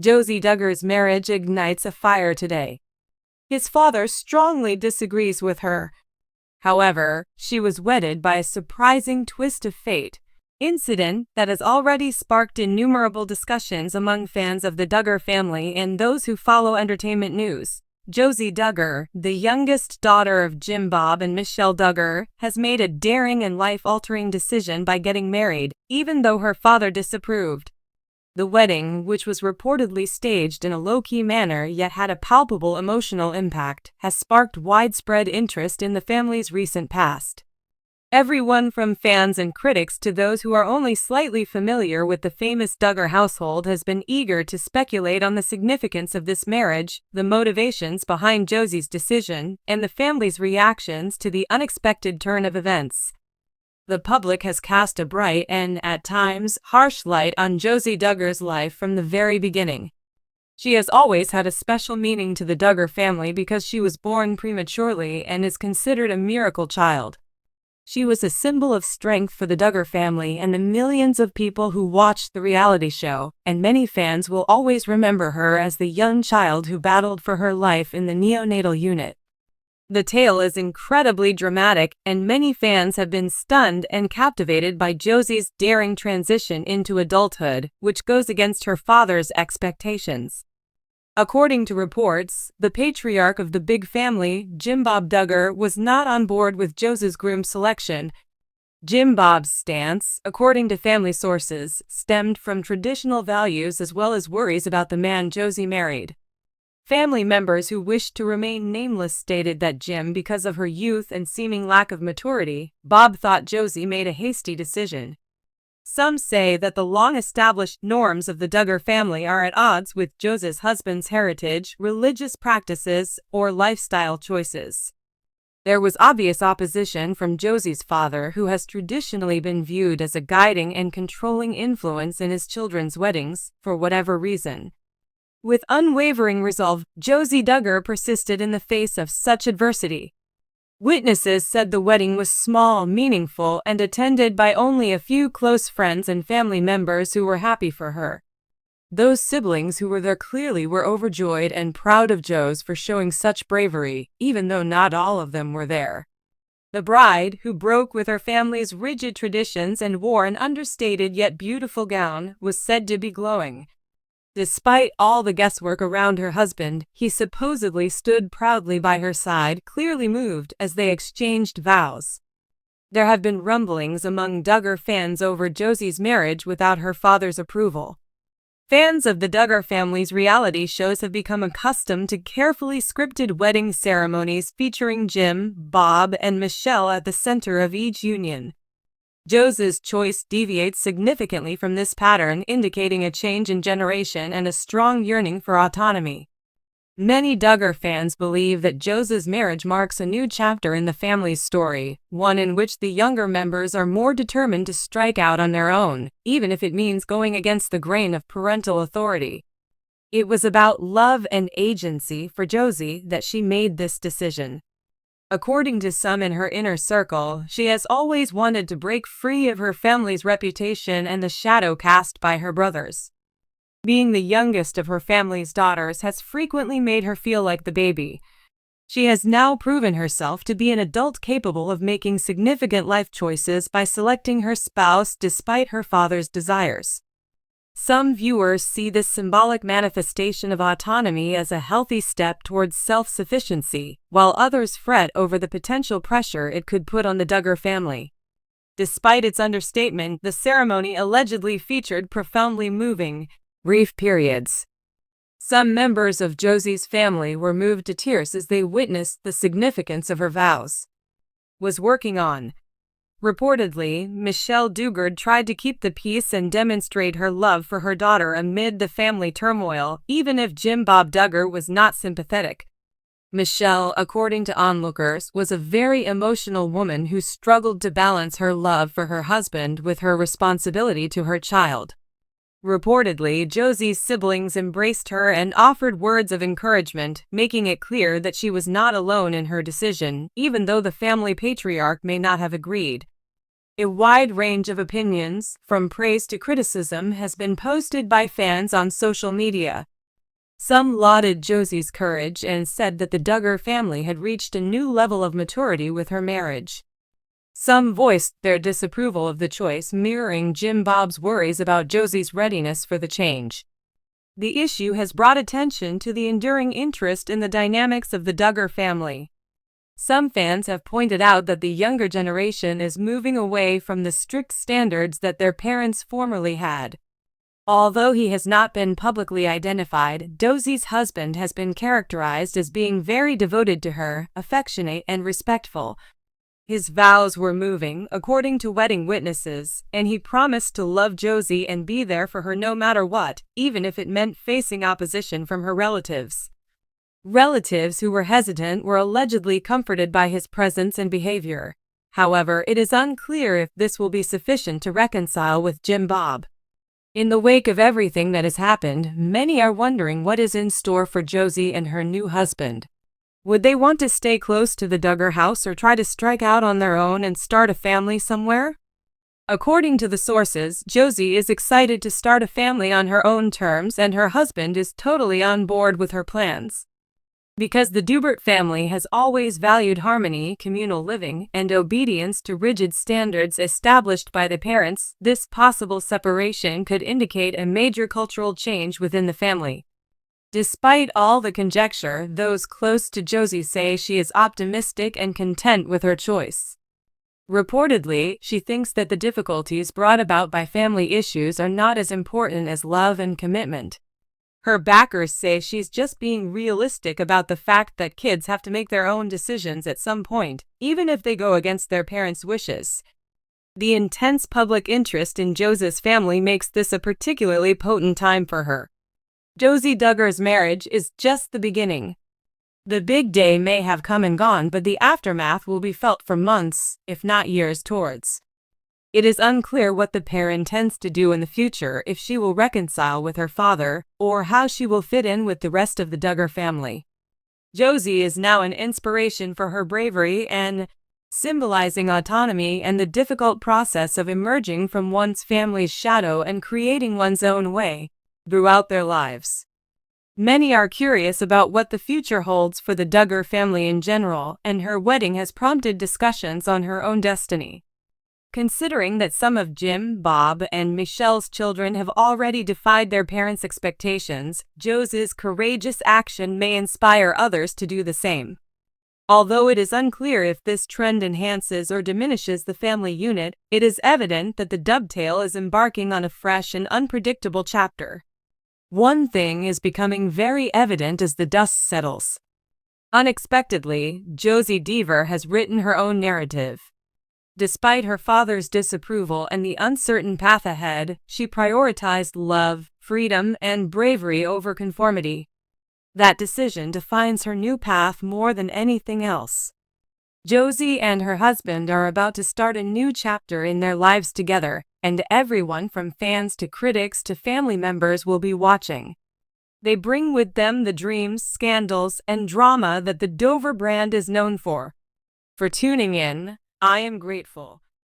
Josie Duggar's marriage ignites a fire today. His father strongly disagrees with her. However, she was wedded by a surprising twist of fate, incident that has already sparked innumerable discussions among fans of the Duggar family and those who follow entertainment news. Josie Duggar, the youngest daughter of Jim Bob and Michelle Duggar, has made a daring and life-altering decision by getting married, even though her father disapproved. The wedding, which was reportedly staged in a low-key manner yet had a palpable emotional impact, has sparked widespread interest in the family's recent past. Everyone from fans and critics to those who are only slightly familiar with the famous Duggar household has been eager to speculate on the significance of this marriage, the motivations behind Josie's decision, and the family's reactions to the unexpected turn of events. The public has cast a bright and, at times, harsh light on Josie Duggar's life from the very beginning. She has always had a special meaning to the Duggar family because she was born prematurely and is considered a miracle child. She was a symbol of strength for the Duggar family and the millions of people who watched the reality show, and many fans will always remember her as the young child who battled for her life in the neonatal unit. The tale is incredibly dramatic, and many fans have been stunned and captivated by Josie's daring transition into adulthood, which goes against her father's expectations. According to reports, the patriarch of the big family, Jim Bob Duggar, was not on board with Josie's groom selection. Jim Bob's stance, according to family sources, stemmed from traditional values as well as worries about the man Josie married. Family members who wished to remain nameless stated that Jim, because of her youth and seeming lack of maturity, Bob thought Josie made a hasty decision. Some say that the long-established norms of the Duggar family are at odds with Josie's husband's heritage, religious practices, or lifestyle choices. There was obvious opposition from Josie's father, who has traditionally been viewed as a guiding and controlling influence in his children's weddings, for whatever reason. With unwavering resolve, Josie Duggar persisted in the face of such adversity. Witnesses said the wedding was small, meaningful, and attended by only a few close friends and family members who were happy for her. Those siblings who were there clearly were overjoyed and proud of Josie for showing such bravery, even though not all of them were there. The bride, who broke with her family's rigid traditions and wore an understated yet beautiful gown, was said to be glowing. Despite all the guesswork around her husband, he supposedly stood proudly by her side, clearly moved as they exchanged vows. There have been rumblings among Duggar fans over Josie's marriage without her father's approval. Fans of the Duggar family's reality shows have become accustomed to carefully scripted wedding ceremonies featuring Jim, Bob, and Michelle at the center of each union. Josie's choice deviates significantly from this pattern, indicating a change in generation and a strong yearning for autonomy. Many Duggar fans believe that Josie's marriage marks a new chapter in the family's story, one in which the younger members are more determined to strike out on their own, even if it means going against the grain of parental authority. It was about love and agency for Josie that she made this decision. According to some in her inner circle, she has always wanted to break free of her family's reputation and the shadow cast by her brothers. Being the youngest of her family's daughters has frequently made her feel like the baby. She has now proven herself to be an adult capable of making significant life choices by selecting her spouse despite her father's desires. Some viewers see this symbolic manifestation of autonomy as a healthy step towards self-sufficiency, while others fret over the potential pressure it could put on the Duggar family. Despite its understatement, the ceremony allegedly featured profoundly moving, brief periods. Some members of Josie's family were moved to tears as they witnessed the significance of her vows. Was working on. Reportedly, Michelle Duggar tried to keep the peace and demonstrate her love for her daughter amid the family turmoil, even if Jim Bob Duggar was not sympathetic. Michelle, according to onlookers, was a very emotional woman who struggled to balance her love for her husband with her responsibility to her child. Reportedly, Josie's siblings embraced her and offered words of encouragement, making it clear that she was not alone in her decision, even though the family patriarch may not have agreed. A wide range of opinions, from praise to criticism, has been posted by fans on social media. Some lauded Josie's courage and said that the Duggar family had reached a new level of maturity with her marriage. Some voiced their disapproval of the choice, mirroring Jim Bob's worries about Josie's readiness for the change. The issue has brought attention to the enduring interest in the dynamics of the Duggar family. Some fans have pointed out that the younger generation is moving away from the strict standards that their parents formerly had. Although he has not been publicly identified, Josie's husband has been characterized as being very devoted to her, affectionate and respectful. His vows were moving, according to wedding witnesses, and he promised to love Josie and be there for her no matter what, even if it meant facing opposition from her relatives. Relatives who were hesitant were allegedly comforted by his presence and behavior. However, it is unclear if this will be sufficient to reconcile with Jim Bob. In the wake of everything that has happened, many are wondering what is in store for Josie and her new husband. Would they want to stay close to the Duggar house or try to strike out on their own and start a family somewhere? According to the sources, Josie is excited to start a family on her own terms and her husband is totally on board with her plans. Because the Duggar family has always valued harmony, communal living, and obedience to rigid standards established by the parents, this possible separation could indicate a major cultural change within the family. Despite all the conjecture, those close to Josie say she is optimistic and content with her choice. Reportedly, she thinks that the difficulties brought about by family issues are not as important as love and commitment. Her backers say she's just being realistic about the fact that kids have to make their own decisions at some point, even if they go against their parents' wishes. The intense public interest in Josie's family makes this a particularly potent time for her. Josie Duggar's marriage is just the beginning. The big day may have come and gone, but the aftermath will be felt for months, if not years towards. It is unclear what the pair intends to do in the future, if she will reconcile with her father, or how she will fit in with the rest of the Duggar family. Josie is now an inspiration for her bravery and symbolizing autonomy and the difficult process of emerging from one's family's shadow and creating one's own way throughout their lives. Many are curious about what the future holds for the Duggar family in general, and her wedding has prompted discussions on her own destiny. Considering that some of Jim, Bob, and Michelle's children have already defied their parents' expectations, Josie's courageous action may inspire others to do the same. Although it is unclear if this trend enhances or diminishes the family unit, it is evident that the dovetail is embarking on a fresh and unpredictable chapter. One thing is becoming very evident as the dust settles. Unexpectedly, Josie Dever has written her own narrative. Despite her father's disapproval and the uncertain path ahead, she prioritized love, freedom, and bravery over conformity. That decision defines her new path more than anything else. Josie and her husband are about to start a new chapter in their lives together, and everyone from fans to critics to family members will be watching. They bring with them the dreams, scandals, and drama that the Dover brand is known for. For tuning in, I am grateful.